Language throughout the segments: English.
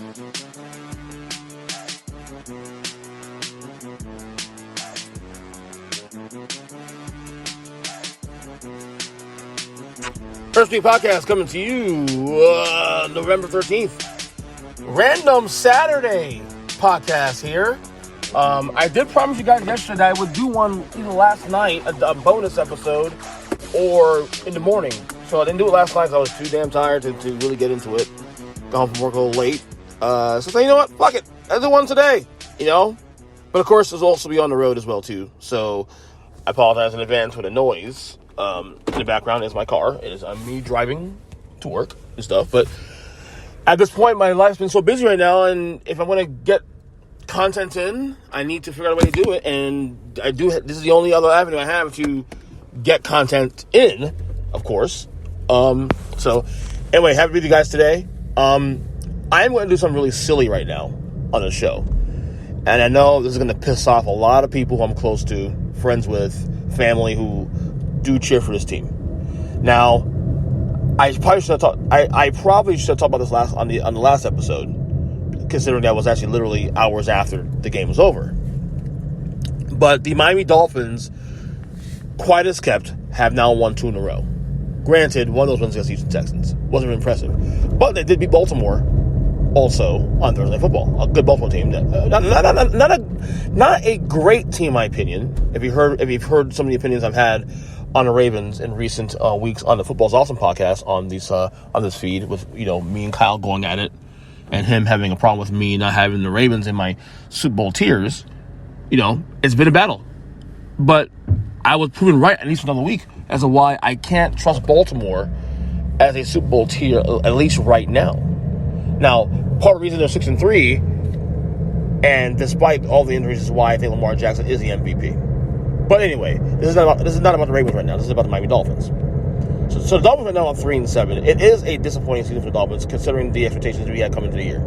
Earnestly podcast coming to you November 13th. Random Saturday podcast here. I did promise you guys yesterday that I would do one either last night, a bonus episode, or in the morning. So I didn't do it last night because I was too damn tired to really get into it. Got home from work a little late. So you know what? Fuck it. I'll do one today, But of course, there's also be on the road as well, too. So I apologize in advance for the noise. In the background is my car. It is me driving to work and stuff. But at this point, my life's been so busy right now, and if I want to get content in, I need to figure out a way to do it. And I do. This is the only other avenue I have to get content in, of course. So anyway, happy to be with you guys today. I am going to do something really silly right now on the show, and I know this is going to piss off a lot of people who I'm close to, friends with, family who do cheer for this team. Now, I probably should have talked about this on the last episode, considering that was actually literally hours after the game was over. But the Miami Dolphins, quite as kept, have now won 2 in a row. Granted, one of those wins against the Houston Texans wasn't impressive, but they did beat Baltimore also on Thursday Night Football. A good Baltimore team. Not a great team, in my opinion. If you've heard some of the opinions I've had on the Ravens in recent weeks on the Football's Awesome podcast on this feed with me and Kyle going at it, and him having a problem with me not having the Ravens in my Super Bowl tiers, it's been a battle. But I was proven right at least another week as to why I can't trust Baltimore as a Super Bowl tier, at least right now. Now, part of the reason they're 6-3, and despite all the injuries, is why I think Lamar Jackson is the MVP. But anyway, this is not about the Ravens right now. This is about the Miami Dolphins. So the Dolphins are now on 3-7. It is a disappointing season for the Dolphins, considering the expectations we had coming into the year.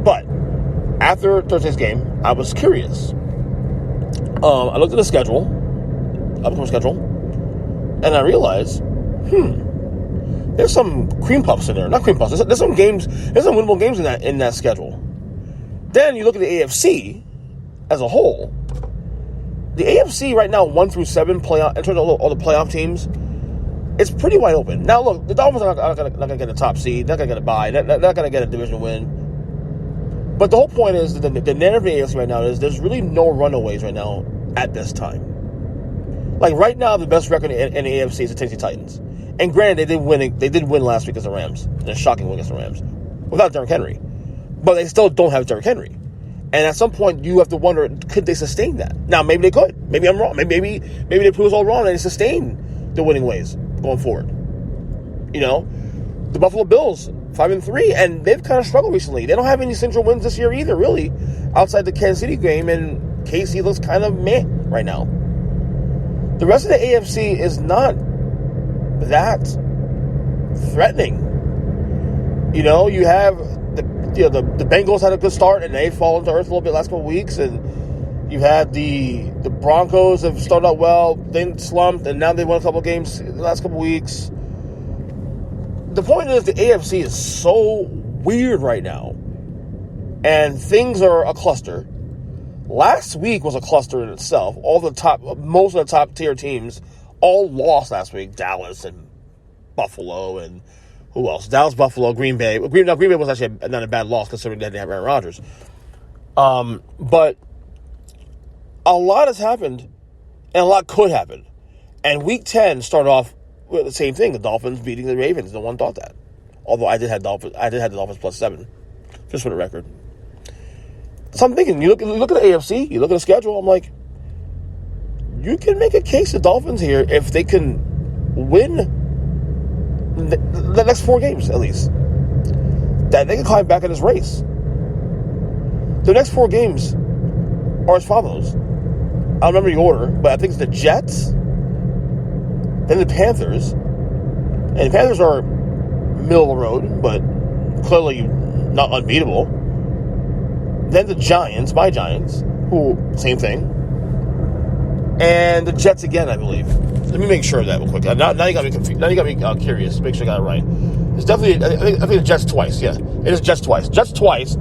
But after Thursday's game, I was curious. I looked at the schedule, and I realized, there's some cream puffs in there. Not cream puffs. There's some games. There's some winnable games in that schedule. Then you look at the AFC as a whole. The AFC right now, 1-7 playoff in terms of all the playoff teams, it's pretty wide open. Now look, the Dolphins are not going to get a top seed, not going to get a bye, not going to get a division win. But the whole point is that the narrative of the AFC right now is there's really no runaways right now at this time. Like right now, the best record in the AFC is the Tennessee Titans. And granted, they did win last week against the Rams, in a shocking win against the Rams, without Derrick Henry. But they still don't have Derrick Henry. And at some point, you have to wonder, could they sustain that? Now, maybe they could. Maybe I'm wrong. Maybe they prove us all wrong and they sustain the winning ways going forward. The Buffalo Bills, 5-3, and they've kind of struggled recently. They don't have any central wins this year either, really, outside the Kansas City game, and KC looks kind of meh right now. The rest of the AFC is not that threatening. You have the Bengals had a good start and they've fallen to earth a little bit last couple of weeks, and you had the Broncos have started out well, then slumped, and now they won a couple of games the last couple of weeks. The point is the AFC is so weird right now, and things are a cluster. Last week was a cluster in itself. Most of the top tier teams all lost last week. Dallas and Buffalo and who else? Dallas, Buffalo, Green Bay. Green Bay was actually not a bad loss considering they didn't have Aaron Rodgers. But a lot has happened, and a lot could happen. And Week 10 started off with the same thing: the Dolphins beating the Ravens. No one thought that. Although I did have the Dolphins +7, just for the record. So I'm thinking, you look at the AFC, you look at the schedule. I'm like, you can make a case the Dolphins here if they can win the next 4 games at least, that they can climb back in this race. The next 4 games are as follows. I don't remember the order, but I think it's the Jets, then the Panthers, and the Panthers are middle of the road, but clearly not unbeatable. Then the Giants, my Giants, who, same thing. And the Jets again, I believe. Let me make sure of that real quick. Now you got me confused. Now you got me curious. Make sure I got it right. It's definitely, I think the Jets twice, yeah. It is Jets twice. Jets twice,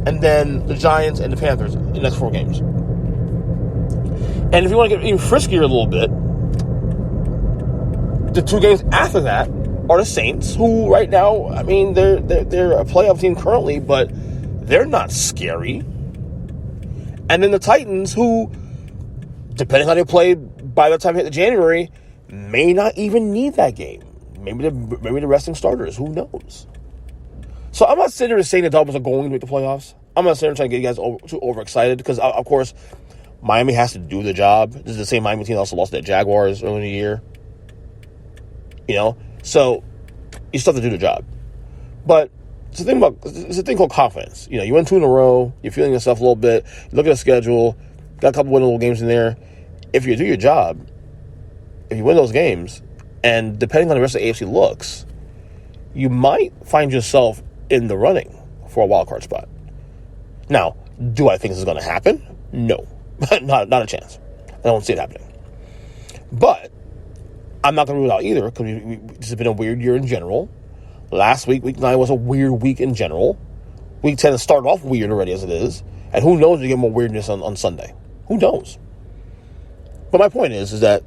and then the Giants and the Panthers in the next 4 games. And if you want to get even friskier a little bit, the 2 games after that are the Saints, who right now, I mean, they're a playoff team currently, but they're not scary. And then the Titans, who, depending on how they play by the time they hit the January, may not even need that game. Maybe the resting starters. Who knows? So I'm not sitting here saying the Dolphins are going to make the playoffs. I'm not sitting here trying to get you guys too overexcited because, of course, Miami has to do the job. This is the same Miami team that also lost to the Jaguars early in the year. You know? So you still have to do the job. But it's a thing called confidence. You know, you win 2 in a row. You're feeling yourself a little bit. You look at the schedule. Got a couple winnable games in there. If you do your job, if you win those games, and depending on the rest of the AFC looks, you might find yourself in the running for a wild card spot. Now, do I think this is going to happen? No. not a chance. I don't see it happening. But I'm not going to rule it out either because this has been a weird year in general. Last week, week 9, was a weird week in general. Week 10 has started off weird already as it is. And who knows if you get more weirdness on Sunday. Who knows? But my point is that,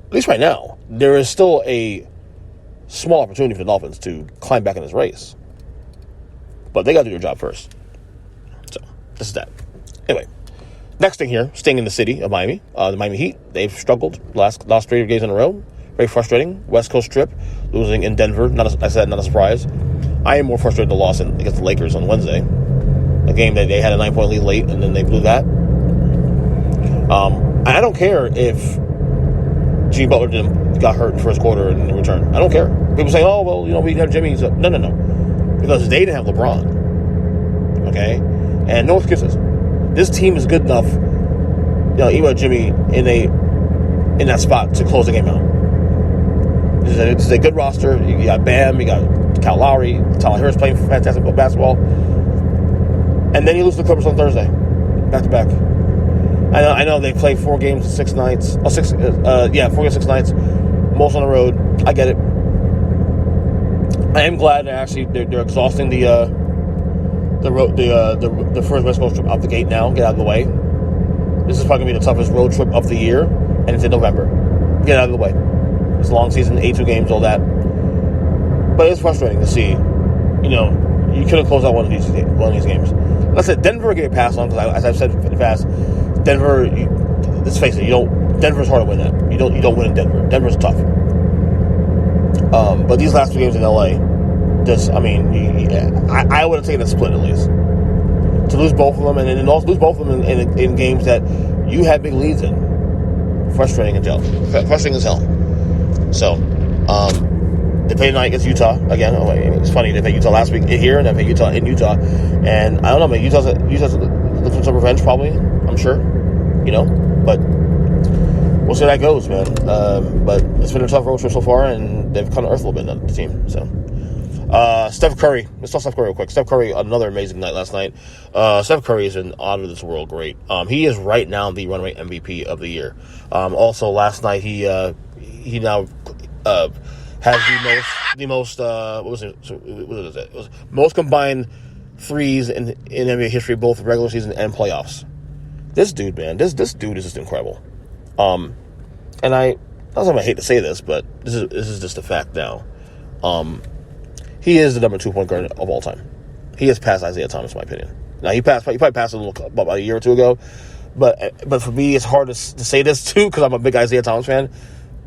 at least right now, there is still a small opportunity for the Dolphins to climb back in this race. But they got to do their job first. So, this is that. Anyway, next thing here, staying in the city of Miami, the Miami Heat, they've struggled last 3 games in a row. Very frustrating. West Coast trip, losing in Denver. Not a surprise. I am more frustrated with the loss against the Lakers on Wednesday. A game that they had a 9-point lead late, and then they blew that. And I don't care if Jimmy Butler got hurt in the first quarter and in return. I don't care. People say, oh, well, you know, we have Jimmy. So, no. Because they didn't have LeBron. Okay? And no excuses. This team is good enough, you know, even with Jimmy in that spot to close the game out. This is a good roster. You got Bam, you got Kyle Lowry, Tyler Harris playing fantastic basketball. And then you lose to the Clippers on Thursday. Back to back. I know they play 4 games, 6 nights. 4 games, 6 nights. Most on the road. I get it. I am glad they're exhausting the first West Coast trip out the gate now. Get out of the way. This is probably going to be the toughest road trip of the year, and it's in November. Get out of the way. It's a long season, 82 games, all that. But it's frustrating to see. You know, you could have closed out one of these games. Like I said, Denver will get a pass on because, as I've said in the past, Denver. Let's face it, Denver's hard to win at. You don't win in Denver. Denver's tough. But these last 2 games in LA, I would have taken a split at least. To lose both of them, and then also lose both of them in games that you had big leads in. Frustrating as hell. So, they played tonight against Utah again. It's funny, they played Utah last week here, and they played Utah in Utah. And I don't know, man, Utah's looking for some revenge, probably, I'm sure. You know, but we'll see how that goes, man. But it's been a tough road trip so far, and they've kind of earthed a little bit on the team. So, Steph Curry. Let's talk Steph Curry real quick. Steph Curry, another amazing night last night. Steph Curry is an out of this world great. He is right now the runaway MVP of the year. Also, last night he now has the most most combined threes in NBA history, both regular season and playoffs. This dude, man, this dude is just incredible. And I hate to say this, but this is just a fact now. He is the number 2 point guard of all time. He has passed Isaiah Thomas, in my opinion. Now he probably passed about a year or 2 ago, but for me it's hard to say this too because I'm a big Isaiah Thomas fan.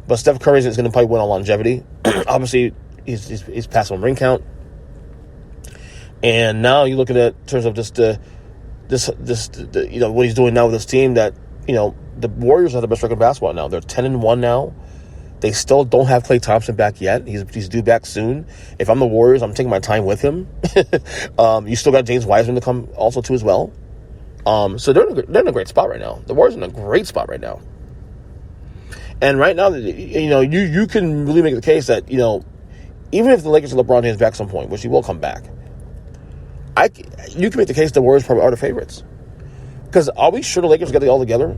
But Steph Curry is going to probably win on longevity. Obviously, he's passed on ring count, and now you look at it in terms of just what he's doing now with this team. That the Warriors are the best record in basketball now. They're 10-1 now. They still don't have Klay Thompson back yet. He's due back soon. If I'm the Warriors, I'm taking my time with him. You still got James Wiseman to come also too as well. So they're in a great spot right now. The Warriors are in a great spot right now. And right now, you can really make the case that, even if the Lakers and LeBron James back at some point, which he will come back, you can make the case the Warriors probably are the favorites. Because are we sure the Lakers get it all together?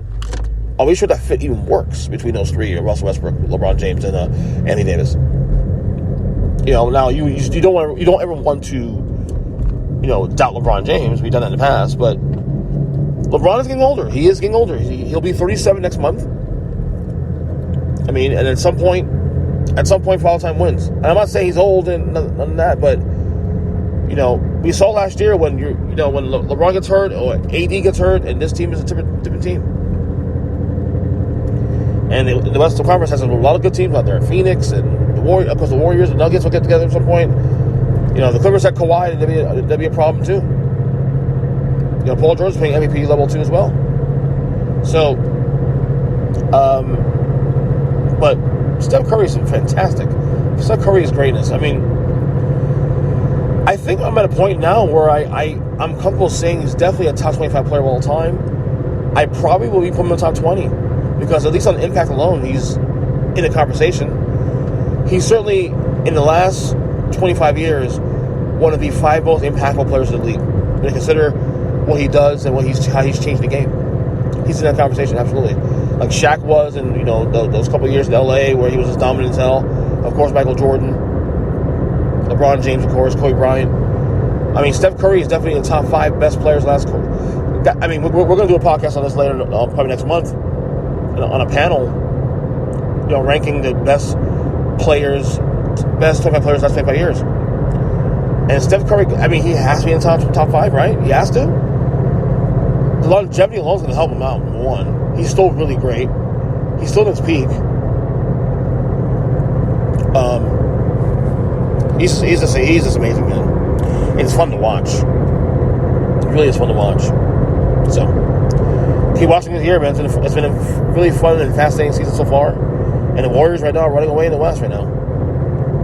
Are we sure that fit even works between those three, Russell Westbrook, LeBron James, and Anthony Davis? Now you don't ever want to, doubt LeBron James. We've done that in the past, but LeBron is getting older. He is getting older. He'll be 37 next month. I mean, and at some point, for all time wins. And I'm not saying he's old and none of that, but we saw last year when when LeBron gets hurt or AD gets hurt, and this team is a different team. And the Western Conference has a lot of good teams out there. Phoenix and the Warriors. Of course, the Warriors and Nuggets will get together at some point. The Clippers had Kawhi, and that'd be a problem too. Paul George's playing MVP level 2 as well. So, but Steph Curry is fantastic. Steph Curry is greatness. I mean, I think I'm at a point now where I'm comfortable saying he's definitely a top 25 player of all time. I probably will be putting him in the top 20 because at least on impact alone, he's in a conversation. He's certainly, in the last 25 years, one of the 5 most impactful players in the league. When you consider what he does and how he's changed the game, he's in that conversation, absolutely. Like Shaq was, and those couple of years in LA where he was as dominant as hell. Of course, Michael Jordan, LeBron James, of course, Kobe Bryant. I mean, Steph Curry is definitely in the top 5 best players last. I mean, we're going to do a podcast on this later, probably next month, on a panel, ranking the best 25 players last 25 years. And Steph Curry, I mean, he has to be in the top 5, right? He has to. The longevity alone is going to help him out. One, he's still really great. He's still at his peak. He's just amazing, man. It's fun to watch. It really is fun to watch. So, keep watching this year, man. It's been a really fun and fascinating season so far. And the Warriors right now are running away in the West right now.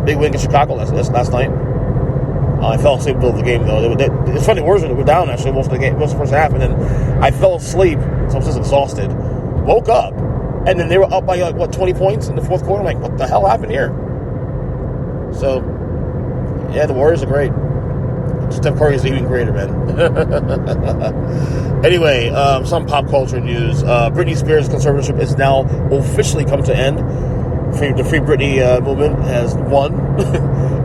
Big win against Chicago last night. I fell asleep in the middle of the game, though. It's funny, the Warriors were down, actually, most of the first half. And then I fell asleep, so I was just exhausted. Woke up, and then they were up by, 20 points in the fourth quarter. I'm like, what the hell happened here? So, yeah, the Warriors are great. Steph Curry is even greater, man. Anyway, some pop culture news. Britney Spears' conservatorship is now officially come to end. The Free Britney movement has won.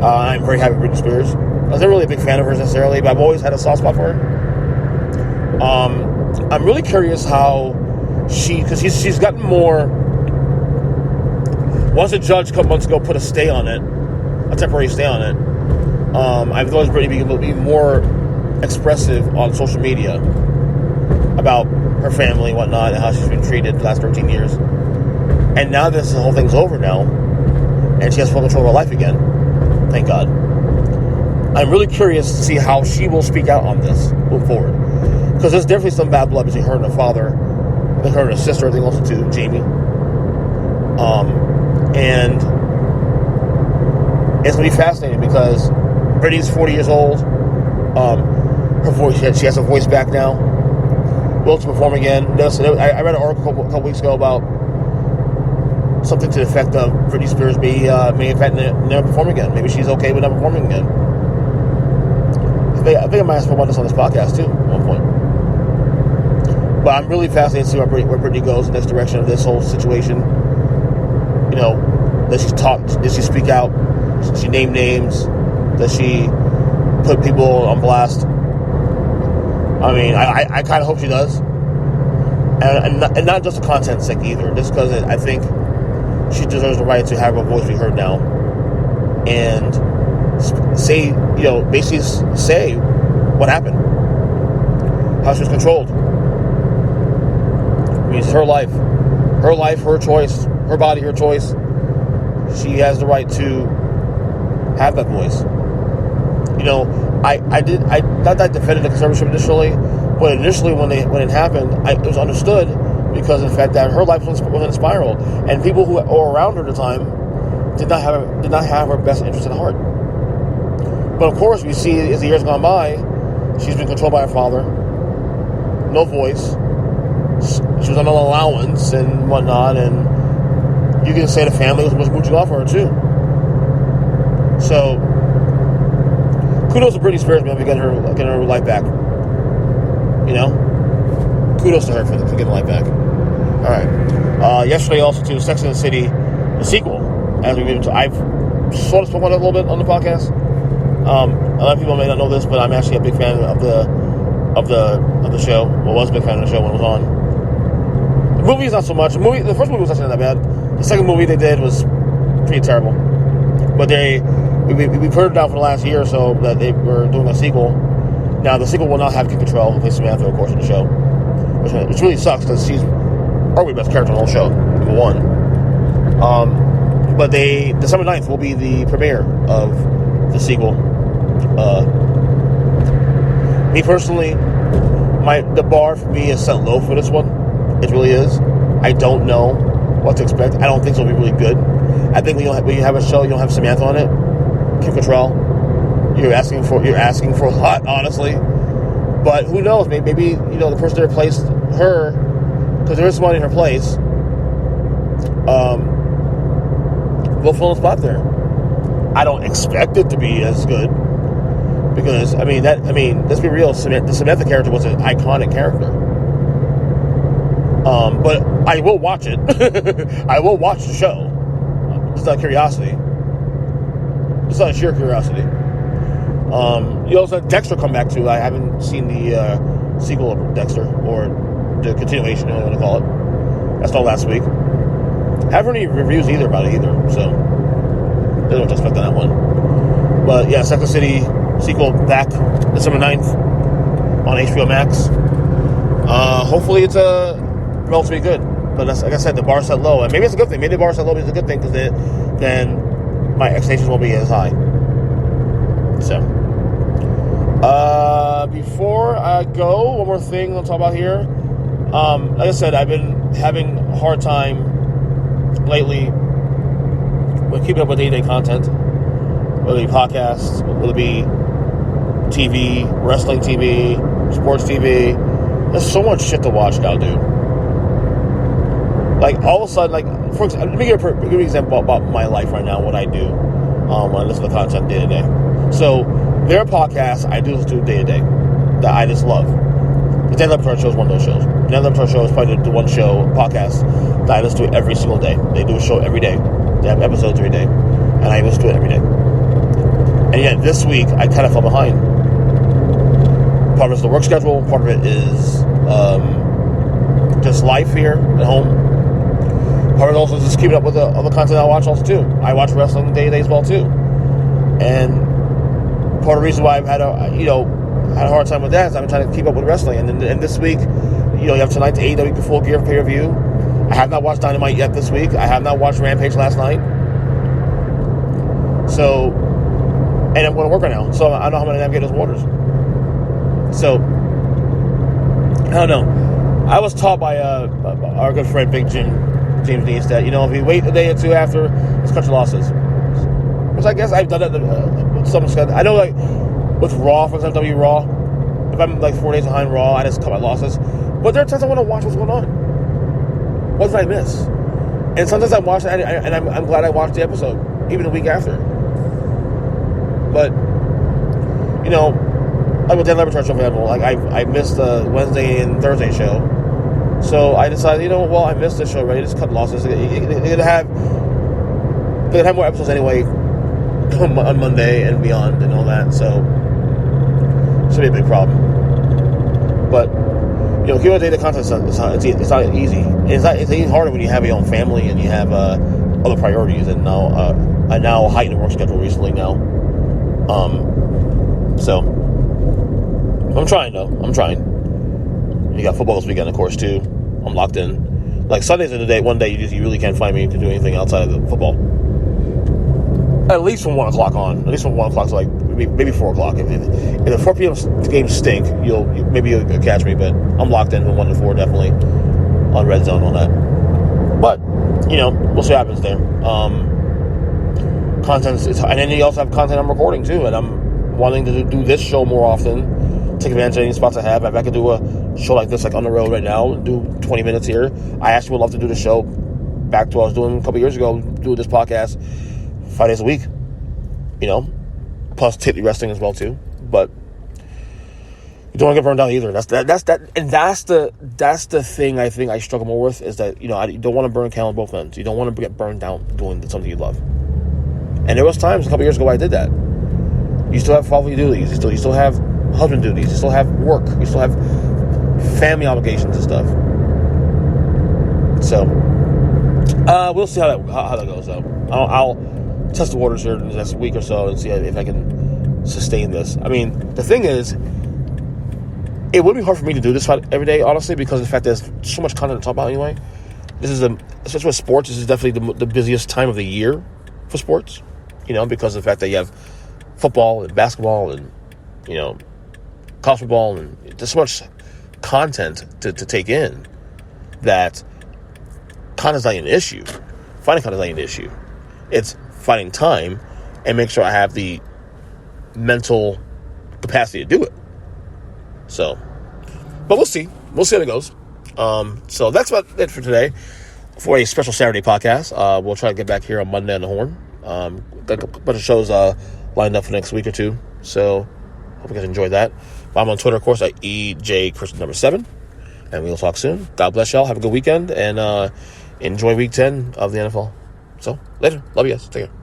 I'm very happy with Britney Spears. I was never really a big fan of hers necessarily, but I've always had a soft spot for her. I'm really curious how because she's gotten more. Once a judge a couple months ago put a stay on it, a temporary stay on it. I've noticed Britney being able to be more expressive on social media about her family and whatnot and how she's been treated the last 13 years. And now that the whole thing's over now, and she has full control of her life again, thank God. I'm really curious to see how she will speak out on this moving forward. Because there's definitely some bad blood between her and her father, and her and her sister, I think also too, Jamie. And it's going to be fascinating because Britney's 40 years old. Her voice, she has her voice back now. Will to perform again. I read an article a couple weeks ago about something to the effect of Britney Spears may in fact never perform again. Maybe she's okay with never performing again. I think I might have spoken about this on this podcast too at one point. But I'm really fascinated to see where Britney goes in the next direction of this whole situation. Does she talk? Does she speak out? Does she name names? Does she put people on blast? I mean, I kind of hope she does. And not just for content's sake either. Just because I think she deserves the right to have her voice be heard now. And say, basically say what happened. How she was controlled. I mean, it's her life. Her life, her choice. Her body, her choice. She has the right to have that voice. I not that I defended the conservatorship initially, but initially when it happened, it was understood because of the fact that her life was in a spiral, and people who were around her at the time did not have her best interest at heart. But of course, we see as the years gone by, she's been controlled by her father, no voice. She was on an allowance and whatnot, and you can say the family was mooching off her too. So, kudos to Britney Spears, man, for getting her life back. Kudos to her for getting her life back. All right. Yesterday, also to Sex and the City, the sequel. As we've been, sort of spoke on it a little bit on the podcast. A lot of people may not know this, but I'm actually a big fan of the show. Well, was a big fan of the show when it was on. The movie is not so much. The first movie was actually not that bad. The second movie they did was pretty terrible. But we've heard it down for the last year or so that they were doing a sequel. Now, the sequel will not have Kim Cattrall, who plays Samantha, of course, in the show. Which really sucks, because she's probably the best character in the whole show, number one. But December 9th will be the premiere of the sequel. Me personally, the bar for me is set low for this one. It really is. I don't know what to expect. I don't think it'll be really good. I think when you have a show, you don't have Samantha on it, Kim Cattrall, you're asking for a lot, honestly. But who knows? Maybe the person that replaced her, because there is somebody in her place, will fill a spot there. I don't expect it to be as good, because let's be real. The Samantha character was an iconic character. But I will watch it. I will watch the show. Just out of curiosity. Just out of sheer curiosity. You also had Dexter come back too. I haven't seen the sequel of Dexter, or the continuation, whatever you want to call it. That's all last week. I haven't heard any reviews about it either, so I don't expect on that one. But yeah, Sex and the City sequel back December 9th on HBO Max. Hopefully it's relatively good. But that's, like I said, the bar set low, and maybe it's a good thing. Maybe the bar set low is a good thing, because then my expectations won't be as high. So, before I go, one more thing I'll talk about here. Like I said, I've been having a hard time lately with keeping up with day-to-day content, whether it be podcasts, whether it be TV, wrestling TV, sports TV. There's so much shit to watch now, dude. Like, all of a sudden, for example, let me give you an example about my life right now, what I do when I listen to content day to day. So, there are podcasts I do listen to day to day that I just love. The Dan Laboratory Show is one of those shows. The Dan Laboratory Show is probably the one podcast that I listen to every single day. They do a show every day. They have episodes every day. And I listen to it every day. And yet, this week, I kind of fell behind. Part of it is the work schedule. Part of it is just life here at home. Part of it also is just keeping up with the other content I watch also, too. I watch wrestling day to day as well, too. And part of the reason why I've had a hard time with that is I've been trying to keep up with wrestling. And this week, you have tonight's AEW Full Gear pay-per-view. I have not watched Dynamite yet this week. I have not watched Rampage last night. So, and I'm going to work right now, so I don't know how I'm going to navigate those waters. So, I don't know. I was taught by our good friend Big James Dees that, if you wait a day or two after, it's cut your losses. Which I guess I've done that to some extent. I know, with Raw, for example, Raw, if I'm 4 days behind Raw, I just cut my losses. But there are times I want to watch what's going on. What did I miss? And sometimes I watch it, and I'm glad I watched the episode, even a week after. But, like with Dan Laboratory Show, for example, I missed the Wednesday and Thursday show. So I decided, I missed this show already, just cut losses. They're going to have more episodes anyway on Monday and beyond and all that, so it should be a big problem. But, keeping up to date the content, it's not easy. It's even harder when you have your own family and you have other priorities, and now a heightened work schedule recently now. So I'm trying, though. You got football this weekend, of course, too. I'm locked in. Sundays in the day, one day you really can't find me to do anything outside of the football. At least from 1 o'clock on. At least from 1 o'clock to maybe 4 o'clock. If the 4 p.m. games stink, you'll catch me. But I'm locked in from 1 to 4 definitely on Red Zone on that. But we'll see what happens there. Content, and then you also have content I'm recording too, and I'm wanting to do this show more often. Take advantage of any spots I have. If I could do a show like this, on the road right now, do 20 minutes here, I actually would love to do the show back to what I was doing a couple years ago, do this podcast 5 days a week, plus Titley wrestling as well too. But you don't want to get burned out either. That's the thing I think I struggle more with, is that you don't want to burn a candle on both ends. You don't want to get burned out doing something you love. And there was times a couple years ago I did that. You still have fatherly duties. You still have husband duties. You still have work. You still have family obligations and stuff. So, we'll see how that goes, though. I'll test the waters here in the next week or so and see if I can sustain this. I mean, the thing is, it would be hard for me to do this every day, honestly, because of the fact that there's so much content to talk about anyway. Especially with sports, this is definitely the busiest time of the year for sports, because of the fact that you have football and basketball and, college football, and there's so much content to take in that content's not even an issue. Finding content's not even an issue. It's finding time and make sure I have the mental capacity to do it. So, but we'll see. We'll see how it goes. So that's about it for today for a special Saturday podcast. We'll try to get back here on Monday on the Horn. Got a bunch of shows lined up for the next week or two. So hope you guys enjoy that. I'm on Twitter, of course, at EJChristen7. And we'll talk soon. God bless y'all. Have a good weekend. And enjoy week 10 of the NFL. So, later. Love you guys. Take care.